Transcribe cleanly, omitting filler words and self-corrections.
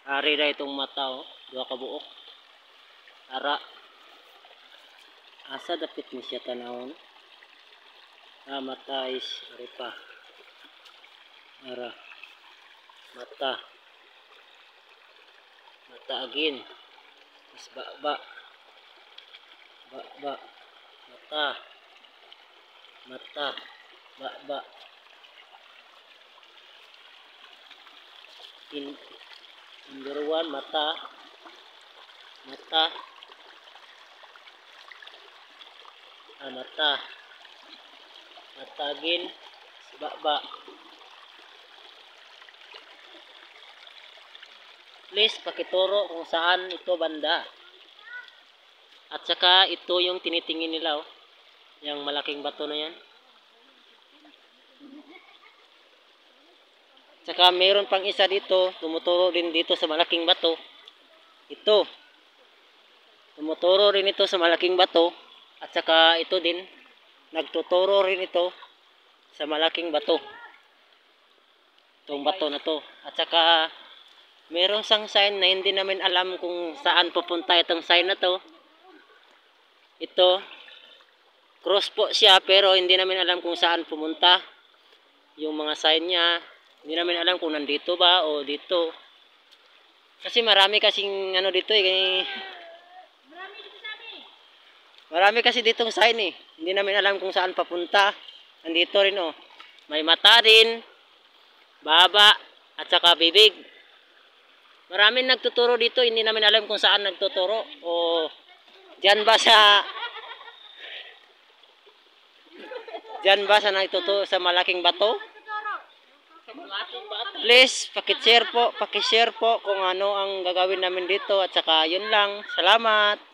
Ari ra itong mata oh, duha ka buok. Ara asa dapit ni siya tanawon. Mata is ari pa. Ara mata. Mata again. Is ba. Mata. Ba. Number 1 mata. Mata. Mata again. Ba. Please pakituro kung saan ito banda. At saka ito yung tinitingin nila oh. Yung malaking bato na yan. Saka mayroon pang isa dito, tumuturo din dito sa malaking bato. Ito. Tumuturo rin ito sa malaking bato. At saka ito din, nagtuturo rin ito sa malaking bato. Itong bato na to. At saka mayroong isang sign na hindi namin alam kung saan pupunta itong sign na to. Ito, cross po siya pero hindi namin alam kung saan pumunta. Yung mga sign niya, hindi namin alam kung nandito ba o dito. Kasi marami kasing ano dito eh. Marami kasi ditong sign eh. Hindi namin alam kung saan papunta. Nandito rin oh. May mata rin, baba, at saka bibig. Maraming nagtuturo dito, hindi namin alam kung saan nagtuturo. O diyan ba sa nagtuturo sa malaking bato? Please, paki-share po kung ano ang gagawin namin dito at saka yun lang. Salamat.